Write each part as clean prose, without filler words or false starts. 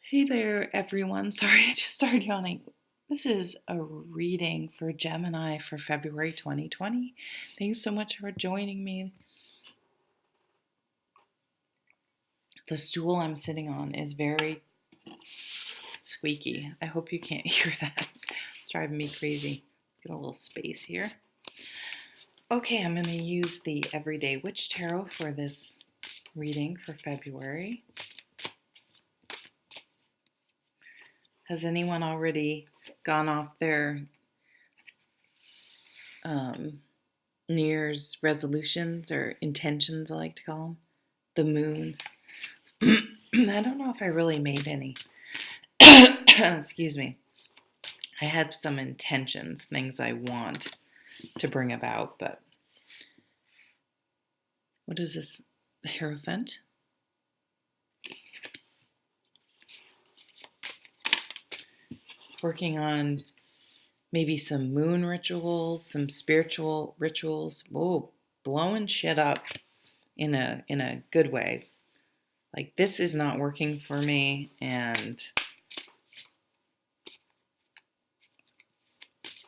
Hey there, everyone. Sorry, I just started yawning. This is a reading for Gemini for February 2020. Thanks so much for joining me. The stool I'm sitting on is very squeaky. I hope you can't hear that. It's driving me crazy. Get a little space here. Okay, I'm going to use the Everyday Witch Tarot for this reading for February. Has anyone already gone off their New Year's resolutions or intentions, I like to call them? The moon. I don't know if I really made any. Excuse me. I had some intentions, things I want to bring about, but what is this? The Hierophant? Working on maybe some moon rituals, some spiritual rituals. Whoa, blowing shit up in a good way. Like, this is not working for me, and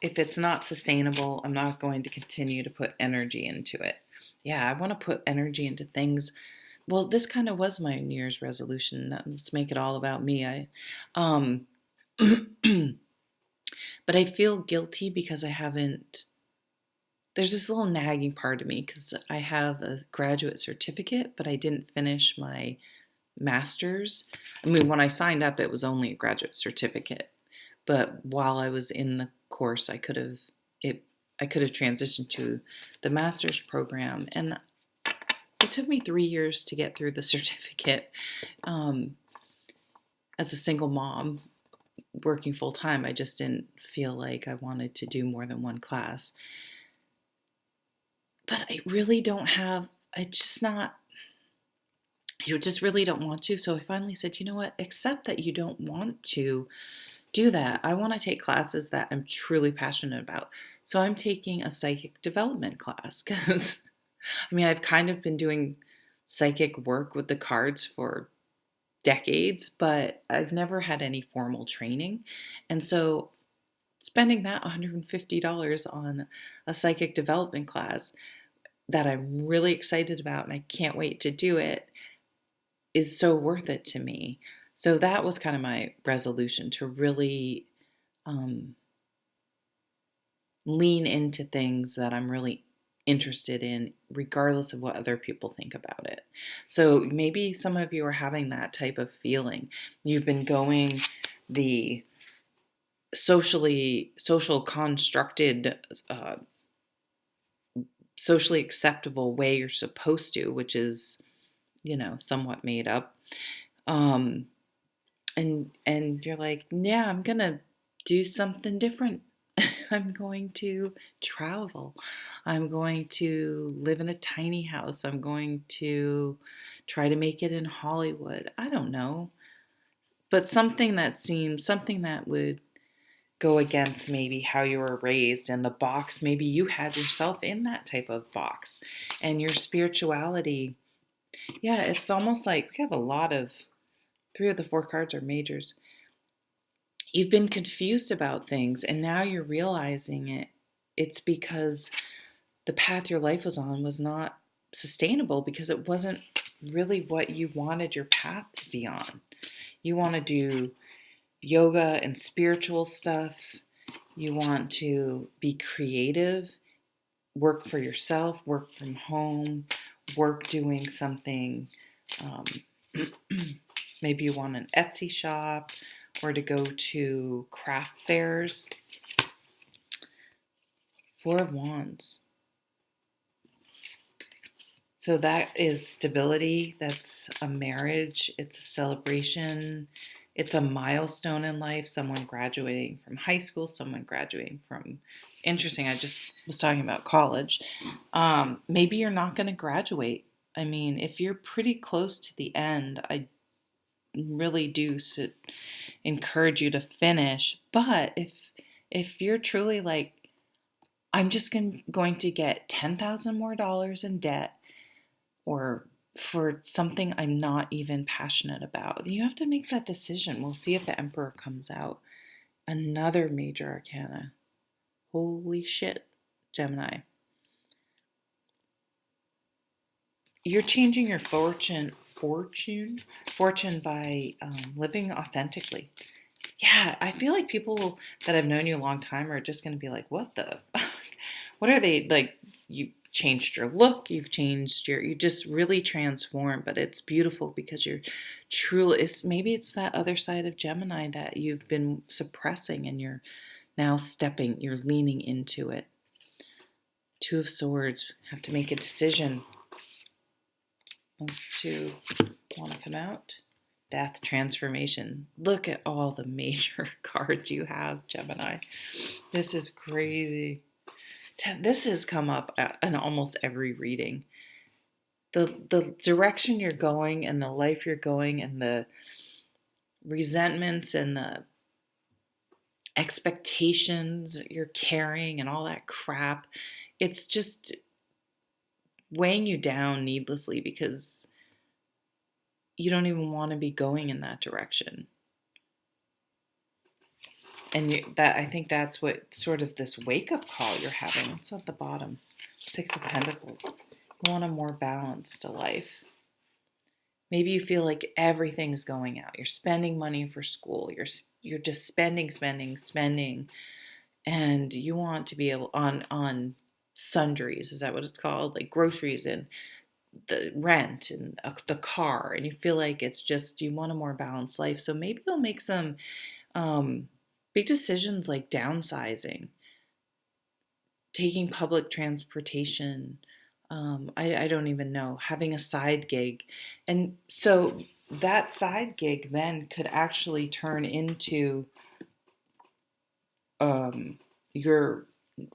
if it's not sustainable, I'm not going to continue to put energy into it. Yeah, I want to put energy into things. Well, this kind of was my New Year's resolution. Let's make it all about me. But I feel guilty because I haven't. There's this little nagging part of me because I have a graduate certificate, but I didn't finish my master's. I mean, when I signed up, it was only a graduate certificate, but while I was in the course, I could have transitioned to the master's program, and it took me 3 years to get through the certificate. As a single mom working full time, I just didn't feel like I wanted to do more than one class. But I really don't have. It's just not. You just really don't want to. So I finally said, you know what? Accept that you don't want to do that. I want to take classes that I'm truly passionate about. So I'm taking a psychic development class because, I mean, I've kind of been doing psychic work with the cards for decades, but I've never had any formal training. And so spending that $150 on a psychic development class that I'm really excited about and I can't wait to do it is so worth it to me. So that was kind of my resolution, to really lean into things that I'm really interested in, regardless of what other people think about it. So maybe some of you are having that type of feeling. You've been going the social constructed, socially acceptable way you're supposed to, which is, somewhat made up. And you're like, yeah, I'm gonna do something different. I'm going to travel. I'm going to live in a tiny house. I'm going to try to make it in Hollywood. I don't know. But something that would go against maybe how you were raised and the box. Maybe you had yourself in that type of box. And your spirituality, yeah, it's almost like we have a lot of, 3 of the 4 cards are majors. You've been confused about things and now you're realizing it. It's because the path your life was on was not sustainable, because it wasn't really what you wanted your path to be on. You want to do yoga and spiritual stuff. You want to be creative, work for yourself, work from home, work doing something. Maybe you want an Etsy shop or to go to craft fairs. 4 of Wands. So that is stability. That's a marriage. It's a celebration. It's a milestone in life. Someone graduating from high school, someone graduating from, interesting, I just was talking about college. Maybe you're not going to graduate. I mean, if you're pretty close to the end, I really do encourage you to finish. But if you're truly like, I'm just going to get $10,000 more in debt, or for something I'm not even passionate about. You have to make that decision. We'll see if the Emperor comes out. Another major arcana. Holy shit, Gemini. You're changing your fortune by living authentically. Yeah, I feel like people that have known you a long time are just going to be like, what the, what are they like? You changed your look, you just really transformed, but it's beautiful because you're truly, maybe it's that other side of Gemini that you've been suppressing and you're now you're leaning into it. Two of Swords, have to make a decision. Those two want to come out. Death, transformation. Look at all the major cards you have, Gemini. This is crazy. This has come up in almost every reading. The direction you're going and the life you're going and the resentments and the expectations you're carrying and all that crap, it's just weighing you down needlessly because you don't even want to be going in that direction. And I think that's what sort of this wake-up call you're having. It's at the bottom. Six of Pentacles. You want a more balanced life. Maybe you feel like everything's going out. You're spending money for school. You're just spending, and you want to be able on sundries. Is that what it's called? Like groceries and the rent and the car, and you feel like it's just you want a more balanced life. So maybe you'll make some big decisions like downsizing, taking public transportation. I don't even know, having a side gig. And so that side gig then could actually turn into your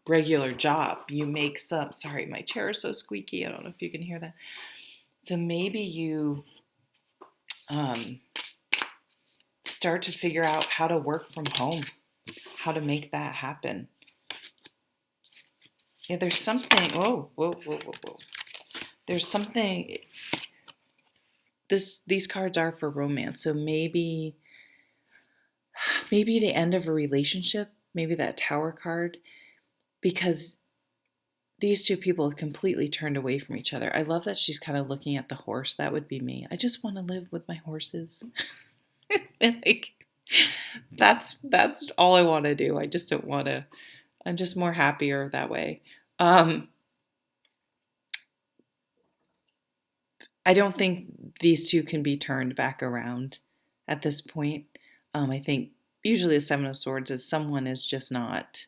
regular job. You make some, sorry, my chair is so squeaky. I don't know if you can hear that. So maybe you start to figure out how to work from home, how to make that happen. Yeah, there's something, whoa. There's something, these cards are for romance. So maybe the end of a relationship, maybe that Tower card, because these two people have completely turned away from each other. I love that she's kind of looking at the horse. That would be me. I just want to live with my horses. Like, that's all I want to do. I just don't want to. I'm just more happier that way. I don't think these two can be turned back around at this point. I think usually the Seven of Swords is someone is just not,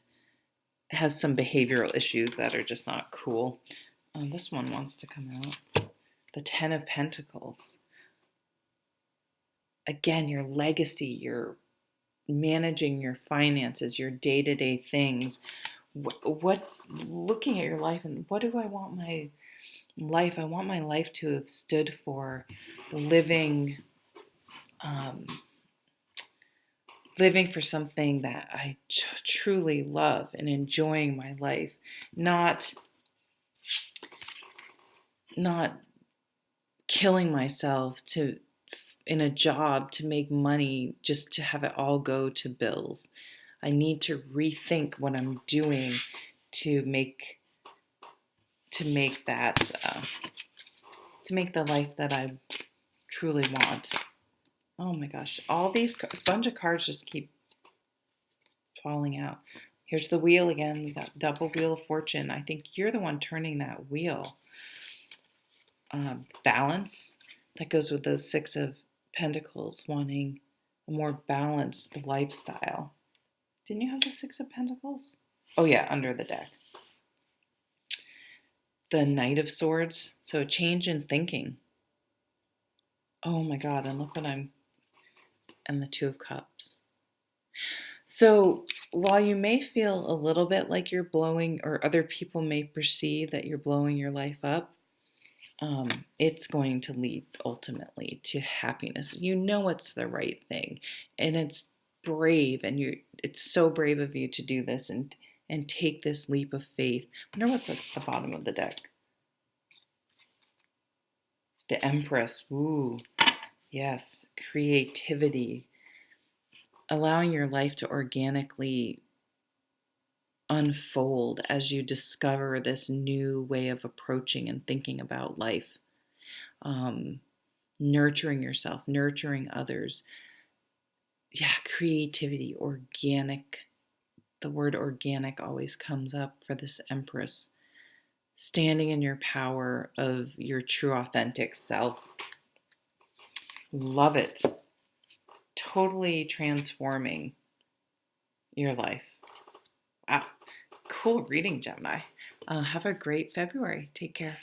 has some behavioral issues that are just not cool. This one wants to come out. The Ten of Pentacles. Again, your legacy, your managing your finances, your day-to-day things. What looking at your life and what do I want my life? I want my life to have stood for living living for something that I truly love and enjoying my life, not killing myself in a job to make money just to have it all go to bills. I need to rethink what I'm doing to make that to make the life that I truly want. Oh my gosh, all these bunch of cards just keep falling out. Here's the wheel again. We got double wheel of fortune. I think you're the one turning that wheel. Balance. That goes with those Six of Pentacles, wanting a more balanced lifestyle. Didn't you have the Six of Pentacles? Oh yeah, under the deck. The Knight of Swords. So change in thinking. Oh my God, and look what and the Two of Cups. So while you may feel a little bit like you're blowing, or other people may perceive that you're blowing your life up, it's going to lead ultimately to happiness. You know it's the right thing, and it's brave, and it's so brave of you to do this and take this leap of faith. I wonder what's at the bottom of the deck. The Empress. Ooh, yes. Creativity. Allowing your life to organically unfold as you discover this new way of approaching and thinking about life. Um, Nurturing yourself, nurturing others. Yeah, creativity, organic. The word organic always comes up for this Empress. Standing in your power of your true, authentic self. Love it. Totally transforming your life. Wow. Cool reading, Gemini. Have a great February. Take care.